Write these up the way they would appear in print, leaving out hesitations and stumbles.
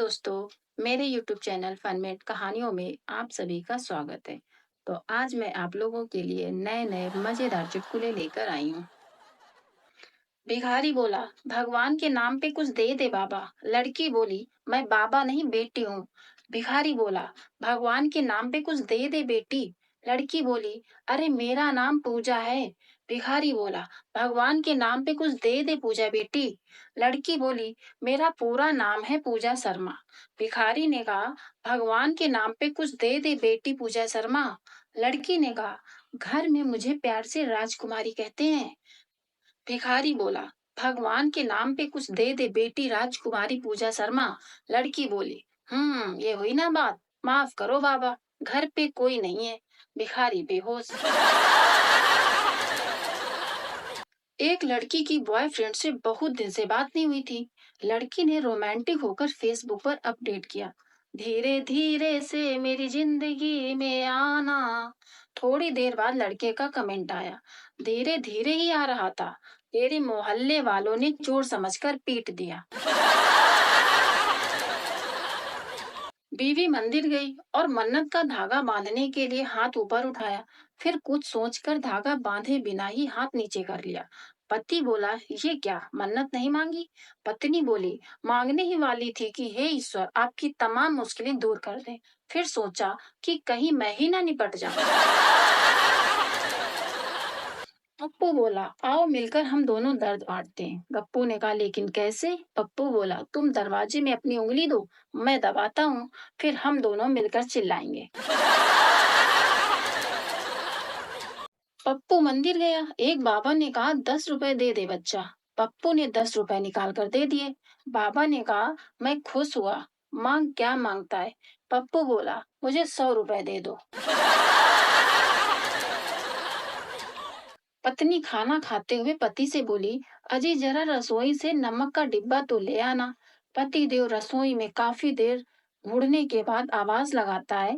दोस्तों, मेरे YouTube channel फनमेट कहानियों में आप सभी का स्वागत है। तो आज मैं आप लोगों के लिए नए-नए मजेदार चुटकुले लेकर आई हूँ। भिखारी बोला, भगवान के नाम पे कुछ दे दे बाबा। लड़की बोली, मैं बाबा नहीं बेटी हूँ। भिखारी बोला, भगवान के नाम पे कुछ दे दे बेटी। लड़की बोली, अरे मेरा नाम पूजा है। भिखारी बोला, भगवान के नाम पे कुछ दे दे पूजा बेटी। लड़की बोली, मेरा पूरा नाम है पूजा शर्मा। भिखारी ने कहा, भगवान के नाम पे कुछ दे दे बेटी पूजा शर्मा। लड़की ने कहा, घर में मुझे प्यार से राजकुमारी कहते हैं। भिखारी बोला, भगवान के नाम पे कुछ दे दे बेटी राजकुमारी पूजा शर्मा। लड़की बोली, ये हुई ना बात। माफ करो बाबा, घर पे कोई नहीं है। भिखारी बेहोश। एक लड़की की बॉयफ्रेंड से बहुत दिन से बात नहीं हुई थी। लड़की ने रोमांटिक होकर फेसबुक पर अपडेट किया, धीरे धीरे से मेरी जिंदगी में आना। थोड़ी देर बाद लड़के का कमेंट आया, धीरे धीरे ही आ रहा था, तेरे मोहल्ले वालों ने चोर समझकर पीट दिया। बीवी मंदिर गई और मन्नत का धागा बांधने के लिए हाथ ऊपर उठाया। फिर कुछ सोचकर धागा बांधे बिना ही हाथ नीचे कर लिया। पति बोला, ये क्या, मन्नत नहीं मांगी? पत्नी बोली, मांगने ही वाली थी कि हे ईश्वर आपकी तमाम मुश्किलें दूर कर दे। फिर सोचा कि कहीं मैं ही ना निपट जाऊं। पप्पू बोला, आओ मिलकर हम दोनों दर्द बांटते हैं। गप्पू ने कहा, लेकिन कैसे? पप्पू बोला, तुम दरवाजे में अपनी उंगली दो, मैं दबाता हूँ, फिर हम दोनों मिलकर चिल्लाएंगे। पप्पू मंदिर गया। एक बाबा ने कहा, 10 रुपए दे दे बच्चा। पप्पू ने 10 रुपए निकाल कर दे दिए। बाबा ने कहा, मैं खुश हुआ, मांग क्या मांगता है? पप्पू बोला, मुझे 100 रुपए दे दो। पत्नी खाना खाते हुए पति से बोली, अजी जरा रसोई से नमक का डिब्बा तो ले आना। पति देव रसोई में काफी देर घूरने के बाद आवाज लगाता है,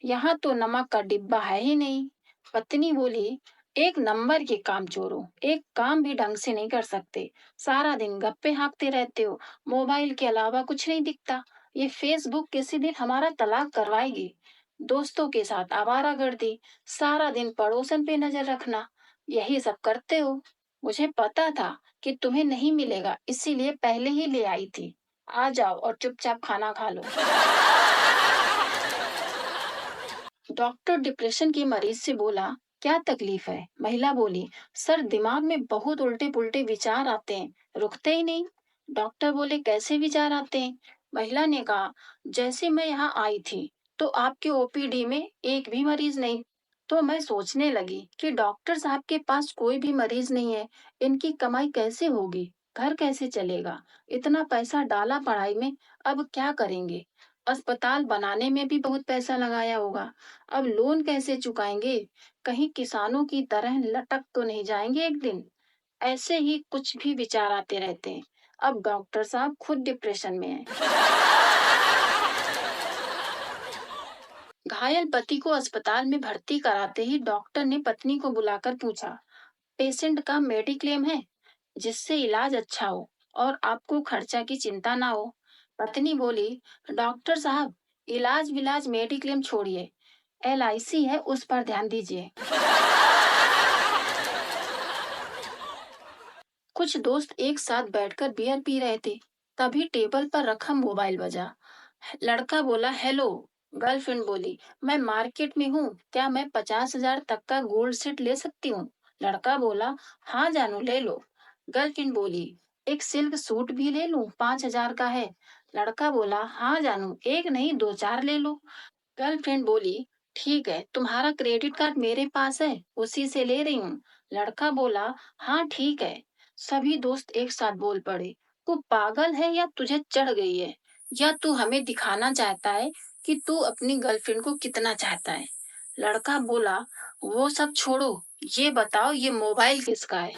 यहाँ तो नमक का डिब्बा है ही नहीं। पत्नी बोली, एक नंबर के काम चोरों, एक काम भी ढंग से नहीं कर सकते, सारा दिन गप्पे हाँकते रहते हो, मोबाइल के अलावा कुछ नहीं दिखता। ये फेसबुक किसी दिन हमारा तलाक करवाएगी। दोस्तों के साथ आवारागर्दी, सारा दिन पड़ोसन पे नजर रखना, यही सब करते हो। मुझे पता था कि तुम्हें नहीं मिलेगा, इसीलिए पहले ही ले आई थी। आ जाओ और चुपचाप खाना खा लो। डॉक्टर डिप्रेशन के मरीज से बोला, क्या तकलीफ है? महिला बोली, सर दिमाग में बहुत उल्टे पुल्टे विचार आते हैं, रुकते ही नहीं। डॉक्टर बोले, कैसे विचार आते हैं? महिला ने कहा, जैसे मैं यहाँ आई थी तो आपके ओपीडी में एक भी मरीज नहीं। तो मैं सोचने लगी कि डॉक्टर साहब के पास कोई भी मरीज नहीं है, इनकी कमाई कैसे होगी, घर कैसे चलेगा? इतना पैसा डाला पढ़ाई में, अब क्या करेंगे? अस्पताल बनाने में भी बहुत पैसा लगाया होगा, अब लोन कैसे चुकाएंगे? कहीं किसानों की तरह लटक तो नहीं जाएंगे एक दिन? ऐसे ही कुछ भी विचार आते रहते हैं। अब डॉक्टर साहब खुद डिप्रेशन में हैं। घायल पति को अस्पताल में भर्ती कराते ही डॉक्टर ने पत्नी को बुलाकर पूछा, पेशेंट का मेडिक्लेम है जिससे इलाज अच्छा हो और आपको खर्चा की चिंता ना हो? पत्नी बोली, डॉक्टर साहब इलाज विलाज मेडिक्लेम छोड़िए, एलआईसी है उस पर ध्यान दीजिए। कुछ दोस्त एक साथ बैठकर बियर पी रहे थे, तभी टेबल पर रखा मोबाइल बजा। लड़का बोला, हेलो। गर्लफ्रेंड बोली, मैं मार्केट में हूँ, क्या मैं 50,000 तक का गोल्ड सेट ले सकती हूँ? लड़का बोला, हाँ जानू ले लो। गर्लफ्रेंड बोली, एक सिल्क सूट भी ले लूं, 5,000 का है? लड़का बोला, हाँ जानू, एक नहीं दो चार ले लो। गर्लफ्रेंड बोली, ठीक है, तुम्हारा क्रेडिट कार्ड मेरे पास है, उसी से ले रही हूँ। लड़का बोला, हाँ ठीक है। सभी दोस्त एक साथ बोल पड़े, तू पागल है या तुझे चढ़ गई है, या तू हमें दिखाना चाहता है कि तू अपनी गर्लफ्रेंड को कितना चाहता है? लड़का बोला, वो सब छोड़ो, ये बताओ ये मोबाइल किसका है?